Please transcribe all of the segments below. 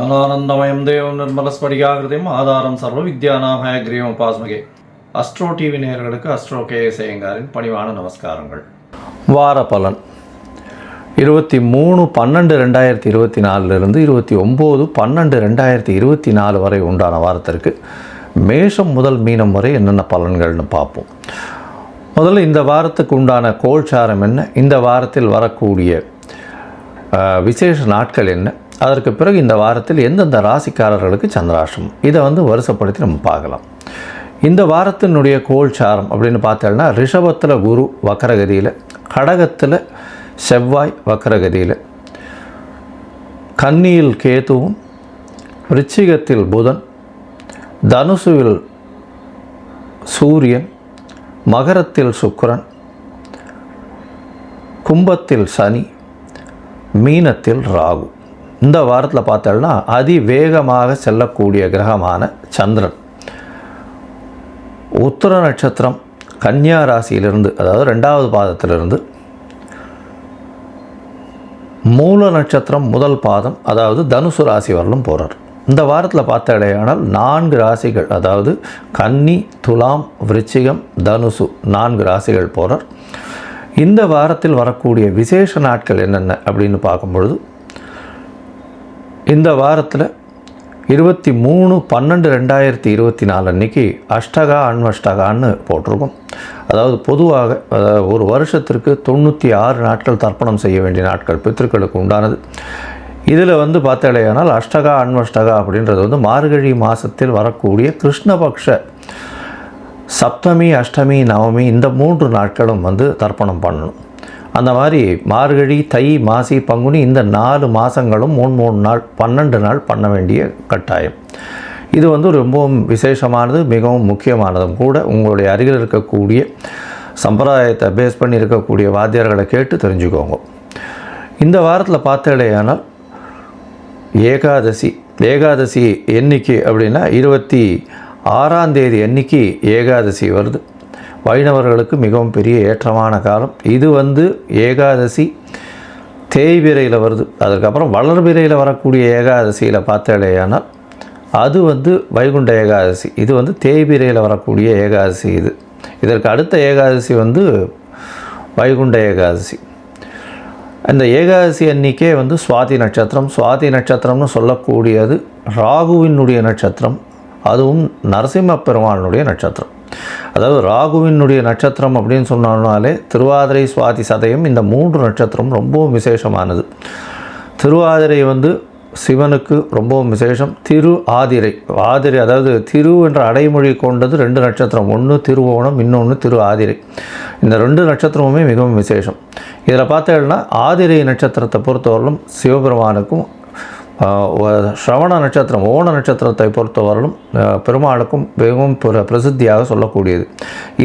ஞானானந்தமயம் தேவம் நிர்மலஸ்படிகாகிருதியும் ஆதாரம் சர்வ வித்யாநாமயக்ரீவம் உபாஸ்மகே. அஸ்ட்ரோ டிவி நேயர்களுக்கு அஸ்ட்ரோ கேஎஸ் ஐயங்காரின் பணிவான நமஸ்காரங்கள். வார பலன் 23/12/2024 29/12/2024 வரை உண்டான வாரத்திற்கு மேஷம் முதல் மீனம் வரை என்னென்ன பலன்கள்னு பார்ப்போம். முதல்ல இந்த வாரத்துக்கு உண்டான கோல்சாரம் என்ன, இந்த வாரத்தில் வரக்கூடிய விசேஷ நாட்கள் என்ன, அதற்கு பிறகு இந்த வாரத்தில் எந்தெந்த ராசிக்காரர்களுக்கு சந்திராஷ்டமம், இதை வருஷப்படுத்தி நம்ம பார்க்கலாம். இந்த வாரத்தினுடைய கோல்சாரம் அப்படின்னு பார்த்தோம்னா, ரிஷபத்தில் குரு வக்கரகதியில், கடகத்தில் செவ்வாய் வக்கரகதியில், கன்னியில் கேதுவும், விருச்சிகத்தில் புதன், தனுசுவில் சூரியன், மகரத்தில் சுக்கிரன், கும்பத்தில் சனி, மீனத்தில் ராகு. இந்த வாரத்தில் பார்த்தோம்னா அதிவேகமாக செல்லக்கூடிய கிரகமான சந்திரன் உத்திர நட்சத்திரம் கன்னியா ராசியிலிருந்து, அதாவது 2வது பாதத்திலிருந்து மூல நட்சத்திரம் முதல் பாதம், அதாவது தனுசு ராசி வரலும் போகிறார். இந்த வாரத்தில் பார்த்தாலேயானால் 4 ராசிகள், அதாவது கன்னி, துலாம், விருச்சிகம், தனுசு 4 ராசிகள் போகிறார். இந்த வாரத்தில் வரக்கூடிய விசேஷ நாட்கள் என்னென்ன அப்படின்னு பார்க்கும்பொழுது, இந்த வாரத்தில் 23/12/2024 அன்றைக்கி அஷ்டகா அன்வஷ்டகான்னு போட்டிருக்கும். அதாவது பொதுவாக ஒரு வருஷத்திற்கு 96 நாட்கள் தர்ப்பணம் செய்ய வேண்டிய நாட்கள் பித்திருக்களுக்கு உண்டானது. இதில் பார்த்தாலேயானால் அஷ்டகா அன்வஷ்டகா அப்படின்றது மார்கழி மாதத்தில் வரக்கூடிய கிருஷ்ணபக்ஷ சப்தமி, அஷ்டமி, நவமி இந்த 3 நாட்களும் தர்ப்பணம் பண்ணணும். அந்த மாதிரி மார்கழி, தை, மாசி, பங்குனி இந்த 4 மாதங்களும் 3 நாள் 12 நாள் பண்ண வேண்டிய கட்டாயம். இது ரொம்பவும் விசேஷமானது, மிகவும் முக்கியமானதும் கூட. உங்களுடைய அருகில் இருக்கக்கூடிய சம்பிரதாயத்தை பேஸ் பண்ணி இருக்கக்கூடிய வாத்தியார்களை கேட்டு தெரிஞ்சுக்கோங்க. இந்த வாரத்தில் பார்த்தாலேயானால் ஏகாதசி எண்ணிக்கை அப்படின்னா 26ஆம் தேதி அன்னைக்கு ஏகாதசி வருது. வைணவர்களுக்கு மிகவும் பெரிய ஏற்றமான காலம் இது. ஏகாதசி தேய்பிரையில் வருது. அதுக்கப்புறம் வளர்பிரையில் வரக்கூடிய ஏகாதசியில் பார்த்தாலேயானால் அது வைகுண்ட ஏகாதசி. இது தேய்பிரையில் வரக்கூடிய ஏகாதசி. இதற்கு அடுத்த ஏகாதசி வைகுண்ட ஏகாதசி. அந்த ஏகாதசி அன்றைக்கே சுவாதி நட்சத்திரம். சுவாதி நட்சத்திரம்னு சொல்லக்கூடியது ராகுவினுடைய நட்சத்திரம், அதுவும் நரசிம்ம பெருமானுடைய நட்சத்திரம். அதாவது ராகுவினுடைய நட்சத்திரம் அப்படின்னு சொன்னாலே திருவாதிரை, சுவாதி, சதயம் இந்த 3 நட்சத்திரம் ரொம்பவும் விசேஷமானது. திருவாதிரை சிவனுக்கு ரொம்பவும் விசேஷம். ஆதிரை அதாவது திரு என்ற அடைமொழி கொண்டது 2 நட்சத்திரம், ஒன்று திருவோணம், இன்னொன்று ஆதிரை. இந்த 2 நட்சத்திரமுமே மிகவும் விசேஷம். இதில் பார்த்தீங்கன்னா ஆதிரை நட்சத்திரத்தை பொறுத்தவரையிலும் சிவபெருமானுக்கும், ஸ்ரவண நட்சத்திரம் ஓண நட்சத்திரத்தை பொறுத்தவரையிலும் பெருமாளுக்கும் மிகவும் பிரசித்தியாக சொல்லக்கூடியது.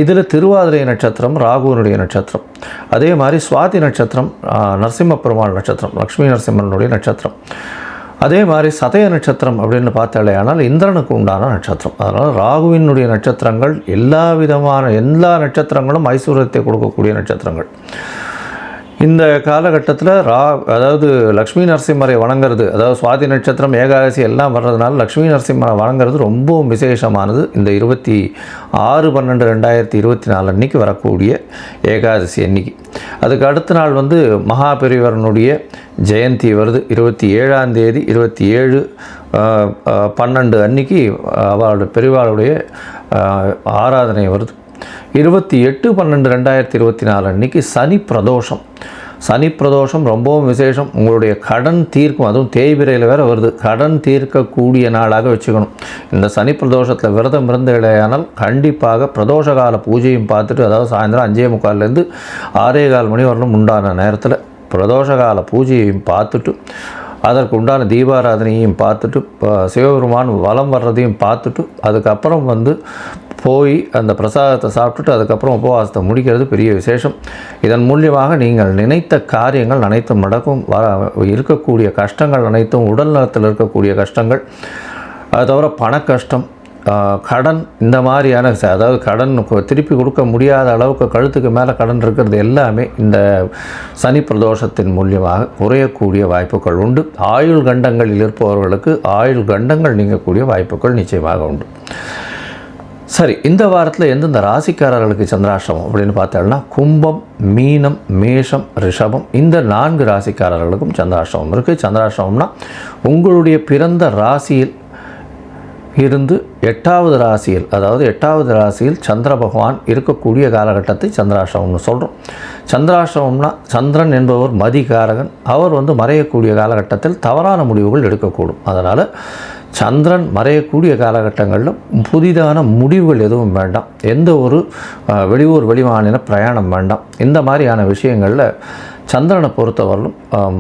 இதில் திருவாதிரை நட்சத்திரம் ராகுவினுடைய நட்சத்திரம். அதே மாதிரி சுவாதி நட்சத்திரம் நரசிம்ம பெருமாள் நட்சத்திரம், லக்ஷ்மி நரசிம்மனுடைய நட்சத்திரம். அதே மாதிரி சதய நட்சத்திரம் அப்படின்னு பார்த்தாலேயானால் இந்திரனுக்கு உண்டான நட்சத்திரம். அதனால் ராகுவினுடைய நட்சத்திரங்கள் எல்லா நட்சத்திரங்களும் ஐஸ்வர்யத்தை கொடுக்கக்கூடிய நட்சத்திரங்கள். இந்த காலகட்டத்தில் அதாவது லக்ஷ்மி நரசிம்மரை வணங்குறது, அதாவது சுவாதி நட்சத்திரம் ஏகாதசி எல்லாம் வர்றதுனால லக்ஷ்மி நரசிம்மரை வணங்குறது ரொம்பவும் விசேஷமானது. இந்த 26/12/2024 அன்றைக்கி வரக்கூடிய ஏகாதசி அன்னைக்கு. அதுக்கு அடுத்த நாள் மகாபெரிவரனுடைய ஜெயந்தி வருது. 27ஆம் தேதி 27/12 அன்னைக்கு அவளுடைய பெரிவாளுடைய ஆராதனை வருது. 28/12/2024 அன்றைக்கி சனி பிரதோஷம். சனி பிரதோஷம் ரொம்பவும் விசேஷம். உங்களுடைய கடன் தீர்க்கும், அதுவும் தேய்பிரையில் வேறு வருது, கடன் தீர்க்கக்கூடிய நாளாக வச்சுக்கணும். இந்த சனி பிரதோஷத்தில் விரதம் இருந்தேயானால் கண்டிப்பாக பிரதோஷ கால பூஜையும் பார்த்துட்டு, அதாவது சாயந்தரம் 5:45 6:15 மணி வரலும் உண்டான நேரத்தில் பிரதோஷ கால பூஜையையும் பார்த்துட்டு, அதற்கு உண்டான தீபாராதனையும் பார்த்துட்டு, சிவபெருமான் வலம் வர்றதையும் பார்த்துட்டு, அதுக்கப்புறம் போய் அந்த பிரசாதத்தை சாப்பிட்டுட்டு அதுக்கப்புறம் உபவாசத்தை முடிக்கிறது பெரிய விசேஷம். இதன் மூலியமாக நீங்கள் நினைத்த காரியங்கள் அனைத்தும் நடக்கும். இருக்கக்கூடிய கஷ்டங்கள் அனைத்தும், உடல் நலத்தில் இருக்கக்கூடிய கஷ்டங்கள், அது தவிர பண கஷ்டம், கடன் இந்த மாதிரியான அதாவது கடன் திருப்பி கொடுக்க முடியாத அளவுக்கு கழுத்துக்கு மேலே கடன் இருக்கிறது எல்லாமே இந்த சனி பிரதோஷத்தின் மூலியமாக குறையக்கூடிய வாய்ப்புகள் உண்டு. ஆயுள் கண்டங்களில் இருப்பவர்களுக்கு ஆயுள் கண்டங்கள் நீங்கக்கூடிய வாய்ப்புகள் நிச்சயமாக உண்டு. சரி, இந்த வாரத்தில் எந்தெந்த ராசிக்காரர்களுக்கு சந்திராஷ்டமம் அப்படின்னு பார்த்தோம்னா கும்பம், மீனம், மேஷம், ரிஷபம் இந்த 4 ராசிக்காரர்களுக்கும் சந்திராஷ்டமம் இருக்குது. சந்திராஷ்டமம்னா உங்களுடைய பிறந்த ராசியில் இருந்து 8வது ராசியில், அதாவது 8வது ராசியில் சந்திர பகவான் இருக்கக்கூடிய காலகட்டத்தை சந்திராஷ்டமம்னு சொல்கிறோம். சந்திராஷ்டமம்னா சந்திரன் என்பவர் மதிகாரகன். அவர் மறையக்கூடிய காலகட்டத்தில் தவறான முடிவுகள் எடுக்கக்கூடும். அதனால் சந்திரன் மறையக்கூடிய காலகட்டங்களில் புதிதான முடிவுகள் எதுவும் வேண்டாம். எந்த ஒரு வெளியூர் வெளிமாநில பிரயாணம் வேண்டாம். இந்த மாதிரியான விஷயங்களில் சந்திரனை பொறுத்தவரையிலும்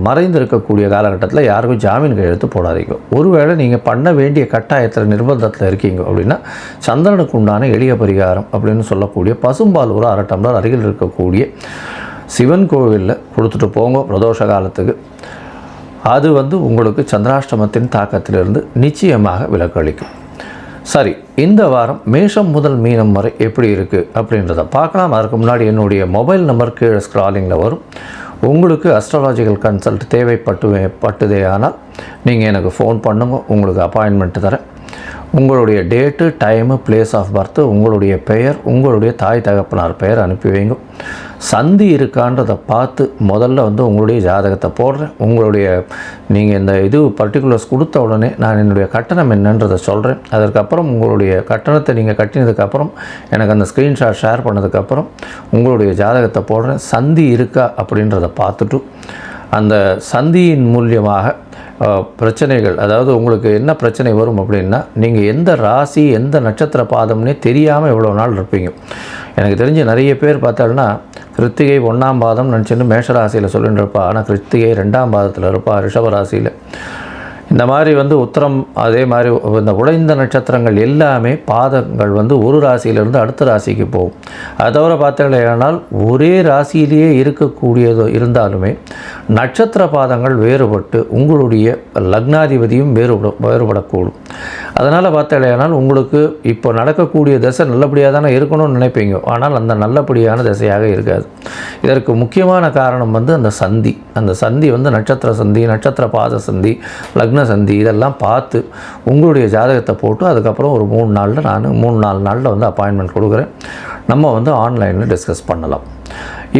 மறைந்திருக்கக்கூடிய காலகட்டத்தில் யாருக்கும் ஜாமீன் கையெழுத்து போடாதீங்க. ஒருவேளை நீங்கள் பண்ண வேண்டிய கட்டாயத்தில் நிர்பந்தத்தில் இருக்கீங்க அப்படின்னா சந்திரனுக்கு உண்டான எளிய பரிகாரம் அப்படின்னு சொல்லக்கூடிய பசும்பால் ஒரு 1/2 டம்ளர் அருகில் இருக்கக்கூடிய சிவன் கோவிலில் கொடுத்துட்டு போங்க பிரதோஷ காலத்துக்கு. அது உங்களுக்கு சந்திராஷ்டமத்தின் தாக்கத்திலிருந்து நிச்சயமாக விலக்களிக்கும். சரி, இந்த வாரம் மேஷம் முதல் மீனம் வரை எப்படி இருக்குது அப்படின்றத பார்க்கலாம். அதற்கு முன்னாடி என்னுடைய மொபைல் நம்பர் கீழே ஸ்க்ராலிங்கில் வரும். உங்களுக்கு அஸ்ட்ராலாஜிக்கல் கன்சல்ட் தேவைப்பட்டுதே ஆனால் நீங்கள் எனக்கு ஃபோன் பண்ணுங்க, உங்களுக்கு அப்பாயின்மெண்ட் தரேன். உங்களுடைய date, time, place of birth, உங்களுடைய பெயர், உங்களுடைய தாய் தகப்பனார் பெயர் அனுப்பி வைங்க. சந்தி இருக்கான்றதை பார்த்து முதல்ல உங்களுடைய ஜாதகத்தை போடுறேன். நீங்கள் இந்த பர்டிகுலர்ஸ் கொடுத்த உடனே நான் என்னுடைய கட்டணம் என்னன்றதை சொல்கிறேன். அதற்கப்புறம் உங்களுடைய கட்டணத்தை நீங்கள் கட்டினதுக்கப்புறம் எனக்கு அந்த ஸ்க்ரீன்ஷாட் ஷேர் பண்ணதுக்கப்புறம் உங்களுடைய ஜாதகத்தை போடுறேன். சந்தி இருக்கா அப்படின்றத பார்த்துட்டு அந்த சந்தியின் மூலியமாக பிரச்சனைகள், அதாவது உங்களுக்கு என்ன பிரச்சனை வரும் அப்படின்னா நீங்கள் எந்த ராசி எந்த நட்சத்திர பாதம்னே தெரியாமல் இவ்வளோ நாள் இருப்பீங்க. எனக்கு தெரிஞ்ச நிறைய பேர் பார்த்தாங்கன்னா கிருத்திகை 1ஆம் பாதம் நினச்சிட்டு மேஷராசியில் சொல்லிட்டு இருப்பா. ஆனால் கிருத்திகை 2ஆம் பாதத்தில் இருப்பா ரிஷபராசியில். இந்த மாதிரி உத்திரம், அதே மாதிரி இந்த உடைந்த நட்சத்திரங்கள் எல்லாமே பாதங்கள் ஒரு ராசியிலிருந்து அடுத்த ராசிக்கு போகும். அதை தவிர பார்த்தீங்கன்னா ஒரே ராசியிலேயே இருக்கக்கூடியது இருந்தாலுமே நட்சத்திர பாதங்கள் வேறுபட்டு உங்களுடைய லக்னாதிபதியும் வேறுபடக்கூடும். அதனால் பார்த்தீங்கன்னா உங்களுக்கு இப்போ நடக்கக்கூடிய திசை நல்லபடியாக தானே இருக்கணும்னு நினைப்பீங்க. ஆனால் அந்த நல்லபடியான திசையாக இருக்காது. இதற்கு முக்கியமான காரணம் அந்த சந்தி. அந்த சந்தி நட்சத்திர சந்தி, நட்சத்திர பாத சந்தி, லக்ன சந்தி இதெல்லாம் பார்த்து உங்களுடைய ஜாதகத்தை போட்டு அதுக்கப்புறம் ஒரு 3-4 நாளில் அப்பாயின்மெண்ட் கொடுக்குறேன். நம்ம ஆன்லைனில் டிஸ்கஸ் பண்ணலாம்.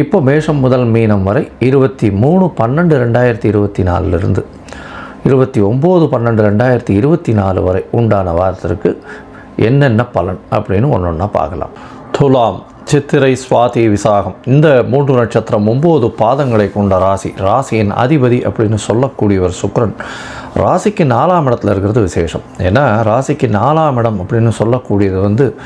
இப்போ மேஷம் முதல் மீனம் வரை 23/12/2024 29/12/2024 வரை உண்டான வாரத்திற்கு என்னென்ன பலன் அப்படின்னு ஒன்றா பார்க்கலாம். துலாம், சித்திரை, சுவாதி, விசாகம் இந்த 3 நட்சத்திரம் 9 பாதங்களை கொண்ட ராசியின் அதிபதி அப்படின்னு சொல்லக்கூடியவர் சுக்கிரன். ராசிக்கு 4ஆம் இடத்துல இருக்கிறது விசேஷம். ஏன்னா ராசிக்கு 4ஆம் இடம் அப்படின்னு சொல்லக்கூடியது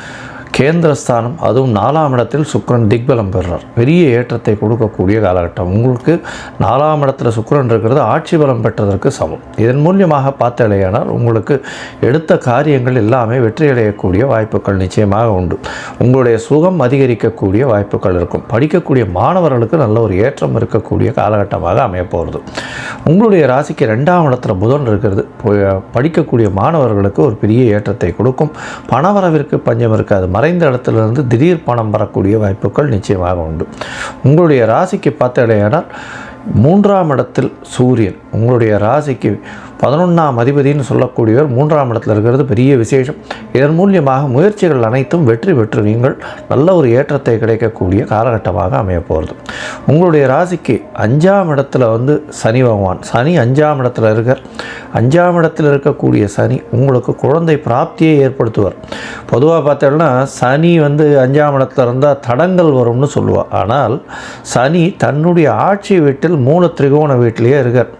கேந்திரஸ்தானம். அதுவும் 4ஆம் இடத்தில் சுக்கிரன் திக்பலம் பெறுறார். பெரிய ஏற்றத்தை கொடுக்கக்கூடிய காலகட்டம். உங்களுக்கு 4ஆம் இடத்துல சுக்கிரன் இருக்கிறது ஆட்சி பலம் பெற்றதற்கு சமம். இதன் மூலியமாக பார்த்தாலேயானால் உங்களுக்கு எடுத்த காரியங்கள் எல்லாமே வெற்றியடையக்கூடிய வாய்ப்புகள் நிச்சயமாக உண்டு. உங்களுடைய சுகம் அதிகரிக்கக்கூடிய வாய்ப்புகள் இருக்கும். படிக்கக்கூடிய மாணவர்களுக்கு நல்ல ஒரு ஏற்றம் இருக்கக்கூடிய காலகட்டமாக அமையப்போகிறது. உங்களுடைய ராசிக்கு 2ஆம் இடத்துல புதன் இருக்கிறது படிக்கக்கூடிய மாணவர்களுக்கு ஒரு பெரிய ஏற்றத்தை கொடுக்கும். பணவரவிற்கு பஞ்சம் இருக்காது. மறைந்த இடத்துலேருந்து திடீர் பணம் வரக்கூடிய வாய்ப்புகள் நிச்சயமாக உண்டு. உங்களுடைய ராசிக்கு பார்த்தடையானால் 3ஆம் இடத்தில் சூரியன் உங்களுடைய ராசிக்கு 11ஆம் அதிபதினு சொல்லக்கூடியவர் 3ஆம் இடத்தில் இருக்கிறது பெரிய விசேஷம். இதன் மூலியமாக முயற்சிகள் அனைத்தும் வெற்றி பெற்று நீங்கள் நல்ல ஒரு ஏற்றத்தை கிடைக்கக்கூடிய காலகட்டமாக அமையப்போகிறது. உங்களுடைய ராசிக்கு 5ஆம் இடத்துல சனி பகவான், சனி 5ஆம் இடத்துல இருக்கார். 5ஆம் இடத்தில் இருக்கக்கூடிய சனி உங்களுக்கு குழந்தை பிராப்தியை ஏற்படுத்துவார். பொதுவாக பார்த்தோம்னா சனி 5ஆம் இடத்துல இருந்தால் தடங்கள் வரும்னு சொல்லுவாள். ஆனால் சனி தன்னுடைய ஆட்சி வீட்டில் 3 திரிகோண வீட்டிலேயே இருக்கார்.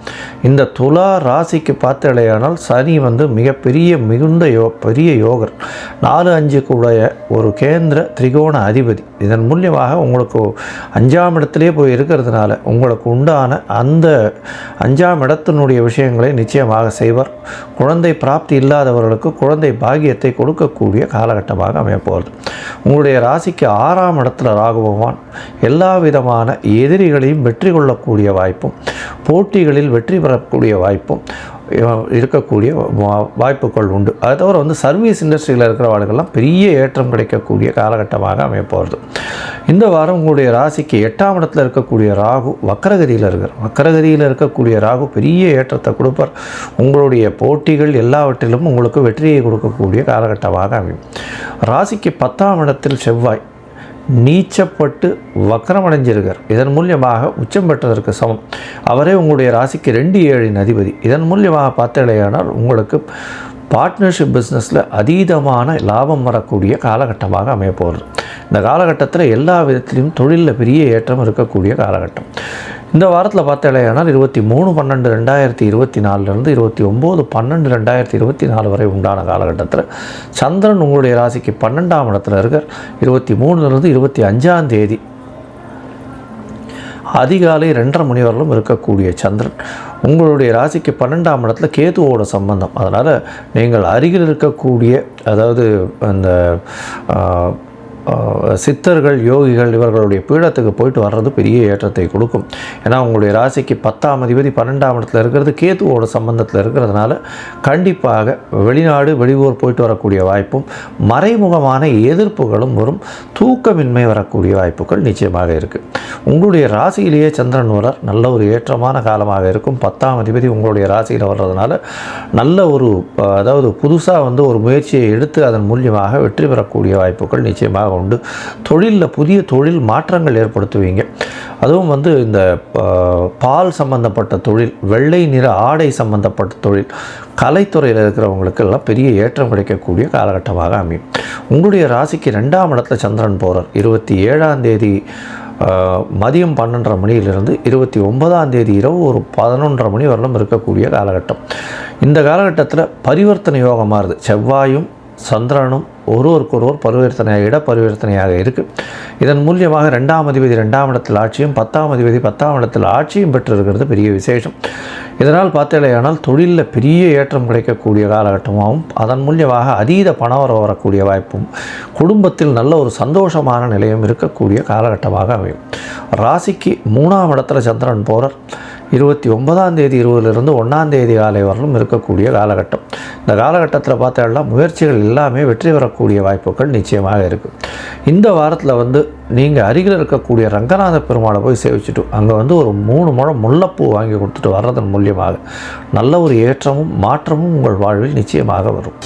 இந்த துலா ராசிக்கு பார்த்தடையானால் சனி மிகப்பெரிய பெரிய யோகர் 4-5 கூடைய ஒரு கேந்திர திரிகோண அதிபதி. இதன் மூலியமாக உங்களுக்கு 5ஆம் இடத்திலே போய் இருக்கிறதுனால உங்களுக்கு உண்டான அந்த 5ஆம் இடத்தினுடைய விஷயங்களை நிச்சயமாக செய்வார். குழந்தை பிராப்தி இல்லாதவர்களுக்கு குழந்தை பாக்கியத்தை கொடுக்கக்கூடிய காலகட்டமாக அமையப்போகிறது. உங்களுடைய ராசிக்கு 6ஆம் இடத்துல ராகு பகவான் எல்லா விதமான எதிரிகளையும் வெற்றி கொள்ளக்கூடிய வாய்ப்பும் போட்டிகளில் வெற்றி வெற்றி பெறக்கூடிய வாய்ப்பும் இருக்கக்கூடிய வாய்ப்புகள் உண்டு. அதை தவிர வந்து சர்வீஸ் இண்டஸ்ட்ரியில் இருக்கிறவர்களுக்கெல்லாம் பெரிய ஏற்றம் கிடைக்கக்கூடிய காலகட்டமாக அமையப்போகிறது. இந்த வாரம் உங்களுடைய ராசிக்கு 8ஆம் இடத்துல இருக்கக்கூடிய ராகு வக்கரகதியில் இருக்கிறார். வக்கரகதியில் இருக்கக்கூடிய ராகு பெரிய ஏற்றத்தை கொடுப்பார். உங்களுடைய போட்டிகள் எல்லாவற்றிலும் உங்களுக்கு வெற்றியை கொடுக்கக்கூடிய காலகட்டமாக அமையும். ராசிக்கு 10ஆம் இடத்தில் செவ்வாய் நீச்சப்பட்டு வக்கரமடைஞ்சிருக்கார். இதன் மூலியமாக உச்சம் பெற்றதற்கு சமம். அவரே உங்களுடைய ராசிக்கு 2-7 அதிபதி. இதன் மூலியமாக பார்த்தீங்களேயானால் உங்களுக்கு பார்ட்னர்ஷிப் பிஸ்னஸில் அதீதமான லாபம் வரக்கூடிய காலகட்டமாக அமையப்போகிறது. இந்த காலகட்டத்தில் எல்லா விதத்திலையும் தொழிலில் பெரிய ஏற்றம் இருக்கக்கூடிய காலகட்டம். இந்த வாரத்தில் பார்த்தீங்களேயானால் 23/12/2024 29/12/2024 வரை உண்டான காலகட்டத்தில் சந்திரன் உங்களுடைய ராசிக்கு 12ஆம் இடத்துல இருக்கார். 23 25ஆம் தேதி அதிகாலை 2:30 மணி வரலும் இருக்கக்கூடிய சந்திரன் உங்களுடைய ராசிக்கு 12ஆம் இடத்துல கேதுவோட சம்பந்தம். அதனால் நீங்கள் அருகில் இருக்கக்கூடிய அதாவது அந்த சித்தர்கள் யோகிகள் இவர்களுடைய பீடத்துக்கு போயிட்டு வர்றது பெரிய ஏற்றத்தை கொடுக்கும். ஏன்னா உங்களுடைய ராசிக்கு 10ஆம் அதிபதி 12ஆம் இடத்துல இருக்கிறது கேதுவோட சம்பந்தத்தில் இருக்கிறதுனால கண்டிப்பாக வெளிநாடு வெளியூர் போயிட்டு வரக்கூடிய வாய்ப்பும் மறைமுகமான எதிர்ப்புகளும் வரும். தூக்கமின்மை வரக்கூடிய வாய்ப்புகள் நிச்சயமாக இருக்குது. உங்களுடைய ராசியிலேயே சந்திரன் வரார். நல்ல ஒரு ஏற்றமான காலமாக இருக்கும். 10ஆம் அதிபதி உங்களுடைய ராசியில் வர்றதுனால நல்ல ஒரு அதாவது புதுசாக வந்து ஒரு முயற்சியை எடுத்து அதன் மூலியமாக வெற்றி பெறக்கூடிய வாய்ப்புகள் நிச்சயமாக உண்டு. தொழிலில் புதிய தொழில் மாற்றங்கள் ஏற்படுத்துவீங்க. அதுவும் வந்து இந்த பால் சம்பந்தப்பட்ட தொழில், வெள்ளை நிற ஆடை சம்பந்தப்பட்ட தொழில், கலைத்துறையில் இருக்கிறவங்களுக்கெல்லாம் பெரிய ஏற்றம் கிடைக்கக்கூடிய காலகட்டமாக அமையும். உங்களுடைய ராசிக்கு 2ஆம் இடத்துல சந்திரன் போகிறார். 27ஆம் தேதி மதியம் 12:30 மணியிலிருந்து 29ஆம் தேதி இரவு ஒரு 11:30 மணி வரலும் இருக்கக்கூடிய காலகட்டம். இந்த காலகட்டத்தில் பரிவர்த்தனை யோகமாக இருக்குது. செவ்வாயும் சந்திரனும் ஒருவருக்கொருவர் பரிவர்த்தனையாக இட பரிவர்த்தனையாக இருக்குது. இதன் மூலியமாக 2ஆம் அதிபதி 2ஆம் இடத்தில் ஆட்சியும் 10ஆம் அதிபதி 10ஆம் இடத்தில் ஆட்சியும் பெற்றிருக்கிறது பெரிய விசேஷம். இதனால் பார்த்தேனால் தொழிலில் பெரிய ஏற்றம் கிடைக்கக்கூடிய காலகட்டமாகவும் அதன் மூலியமாக அதீத பணவரவு வரக்கூடிய வாய்ப்பும் குடும்பத்தில் நல்ல ஒரு சந்தோஷமான நிலையும் இருக்கக்கூடிய காலகட்டமாக அமையும். ராசிக்கு 3ஆம் இடத்துல சந்திரன் போகிறார். 29ஆம் தேதி இரவிலிருந்து 1ஆம் தேதி காலை வரலும் இருக்கக்கூடிய காலகட்டம். இந்த காலகட்டத்தில் பார்த்தா முயற்சிகள் எல்லாமே வெற்றி பெறக்கூடிய வாய்ப்புகள் நிச்சயமாக இருக்குது. இந்த வாரத்தில் வந்து நீங்கள் அருகில் இருக்கக்கூடிய ரங்கநாத பெருமாளை போய் சேவிச்சுட்டு அங்கே வந்து ஒரு 3 முழம் முல்லைப்பூ வாங்கி கொடுத்துட்டு வர்றதன் மூலியமாக நல்ல ஒரு ஏற்றமும் மாற்றமும் உங்கள் வாழ்வில் நிச்சயமாக வரும்.